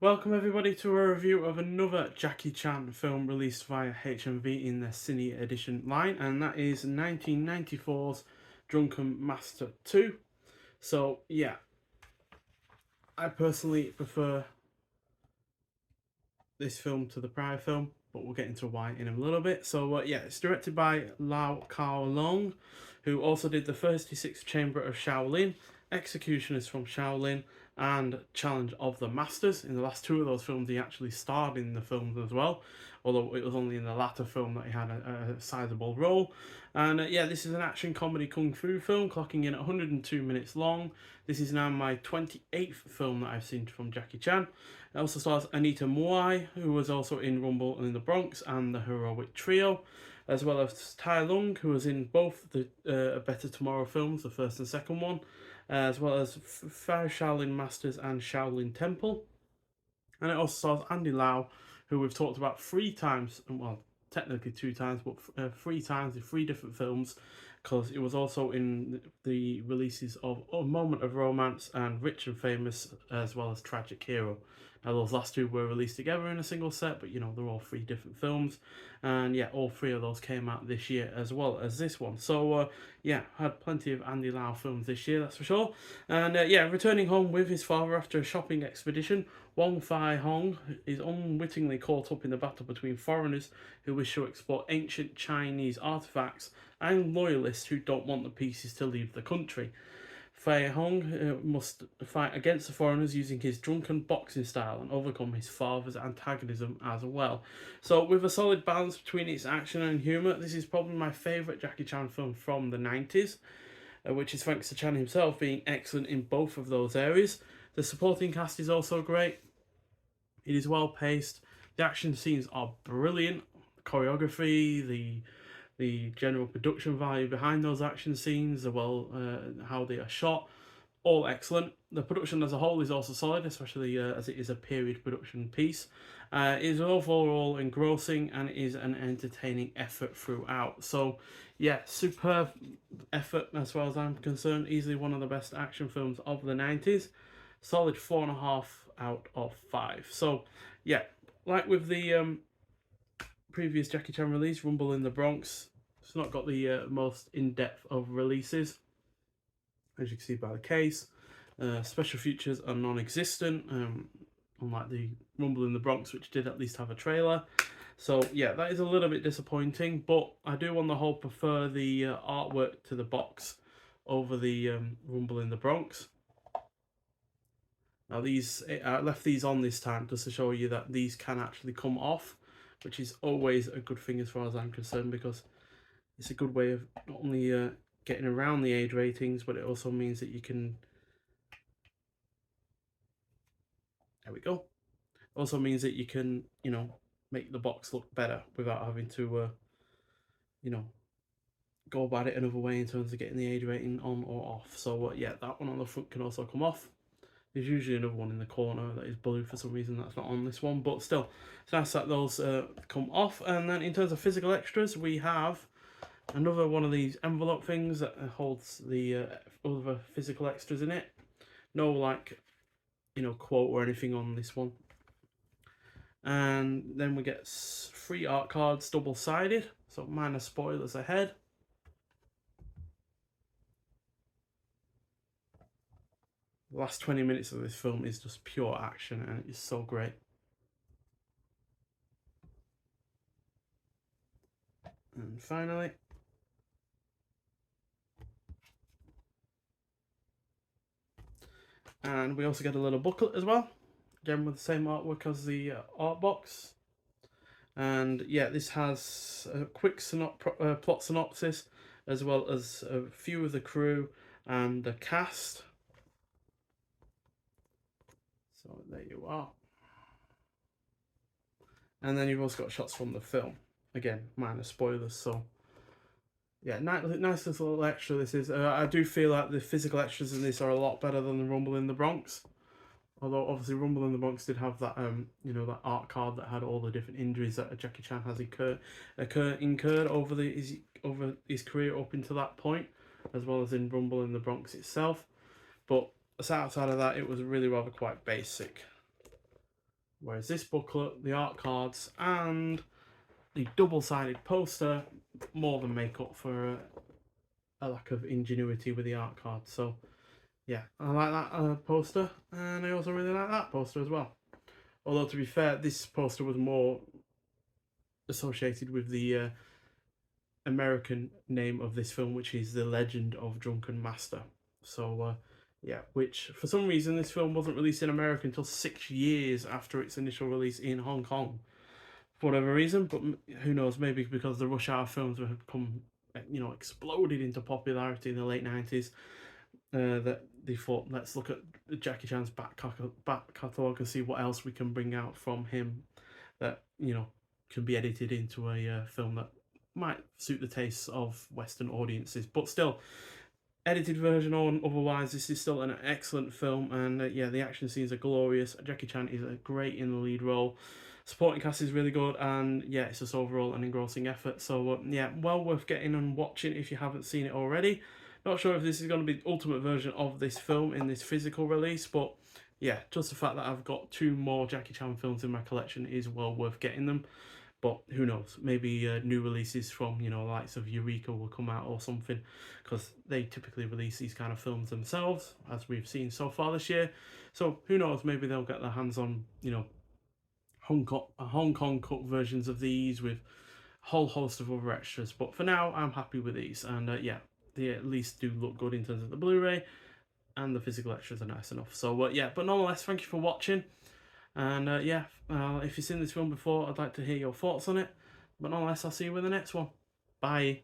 Welcome everybody to a review of another Jackie Chan film released via HMV in the Cine edition line, and that is 1994's Drunken Master 2. So yeah, I personally prefer this film to the prior film, but we'll get into why in a little bit. So yeah, it's directed by Kar-leung, who also did the 36th Chamber of Shaolin, Executioners from Shaolin, and Challenge of the Masters. In the last two of those films, he actually starred in the films as well, although it was only in the latter film that he had a sizable role. And yeah, this is an action comedy kung fu film, clocking in at 102 minutes long. This is now my 28th film that I've seen from Jackie Chan. It also stars Anita Muai, who was also in Rumble in the Bronx and the Heroic Trio, as well as Tai Lung, who was in both the A Better Tomorrow films, the first and second one, as well as Five Shaolin Masters and Shaolin Temple. And it also stars Andy Lau, who we've talked about three times, well, technically two times, but three times in three different films, because it was also in the releases of A Moment of Romance and Rich and Famous, as well as Tragic Hero. Now, those last two were released together in a single set, but they're all three different films. And yeah, all three of those came out this year as well as this one. So yeah, had plenty of Andy Lau films this year, that's for sure. And yeah, returning home with his father after a shopping expedition, Wong Fai Hong is unwittingly caught up in the battle between foreigners who wish to explore ancient Chinese artifacts and loyalists who don't want the pieces to leave the country. Fei Hong must fight against the foreigners using his drunken boxing style and overcome his father's antagonism as well. So, with a solid balance between its action and humour, this is probably my favourite Jackie Chan film from the 90s, which is thanks to Chan himself being excellent in both of those areas. The supporting cast is also great. It is well paced. The action scenes are brilliant. The choreography, the general production value behind those action scenes, how they are shot, all excellent. The production as a whole is also solid, especially as it is a period production piece. It is overall engrossing and is an entertaining effort throughout. So, yeah, superb effort as far as I'm concerned. Easily one of the best action films of the 90s. Solid 4.5 out of 5. So, yeah, like with the previous Jackie Chan release, Rumble in the Bronx, it's not got the most in-depth of releases, as you can see by the case. Special features are non-existent, unlike the Rumble in the Bronx, which did at least have a trailer. So yeah, that is a little bit disappointing, but I do on the whole prefer the artwork to the box over the Rumble in the Bronx. Now I left these on this time just to show you that these can actually come off, which is always a good thing as far as I'm concerned, because it's a good way of not only getting around the age ratings, but it also means that you can, there we go, also means that you can, make the box look better without having to, you know, go about it another way in terms of getting the age rating on or off. So yeah, that one on the front can also come off. There's usually another one in the corner that is blue for some reason that's not on this one, but still, it's nice that those come off. And then in terms of physical extras, we have another one of these envelope things that holds the other physical extras in it. No, like, quote or anything on this one. And then we get 3 art cards, double-sided, so minor spoilers ahead. The last 20 minutes of this film is just pure action, and it is so great. And finally, and we also get a little booklet as well, again with the same artwork as the art box. And yeah, this has a quick plot synopsis, as well as a few of the crew and the cast. So there you are. And then you've also got shots from the film. Again, minor spoilers, so yeah, nice little extra this is. I do feel like the physical extras in this are a lot better than the Rumble in the Bronx. Although obviously Rumble in the Bronx did have that that art card that had all the different injuries that Jackie Chan has incurred over his career up until that point, as well as in Rumble in the Bronx itself. But outside of that, it was really rather quite basic. Whereas this booklet, the art cards, and the double-sided poster more than make up for a lack of ingenuity with the art cards. So yeah, I like that poster, and I also really like that poster as well. Although to be fair, this poster was more associated with the American name of this film, which is The Legend of Drunken Master. So yeah, which for some reason this film wasn't released in America until 6 years after its initial release in Hong Kong, for whatever reason. But who knows? Maybe because the Rush Hour films had come, exploded into popularity in the late 90s. That they thought, let's look at Jackie Chan's back catalogue and see what else we can bring out from him that can be edited into a film that might suit the tastes of Western audiences. But still, edited version or otherwise, this is still an excellent film. And yeah, the action scenes are glorious. Jackie Chan is great in the lead role. Supporting cast is really good, and yeah, it's just overall an engrossing effort. So yeah, well worth getting and watching if you haven't seen it already. Not sure if this is going to be the ultimate version of this film in this physical release, but yeah, just the fact that I've got 2 more Jackie Chan films in my collection is well worth getting them. But who knows? Maybe new releases from the likes of Eureka will come out or something, because they typically release these kind of films themselves, as we've seen so far this year. So who knows? Maybe they'll get their hands on Hong Kong cut versions of these with a whole host of other extras. But for now, I'm happy with these, and yeah, they at least do look good in terms of the Blu-ray, and the physical extras are nice enough. So yeah, but nonetheless, thank you for watching. And yeah, if you've seen this film before, I'd like to hear your thoughts on it. But nonetheless, I'll see you in the next one. Bye.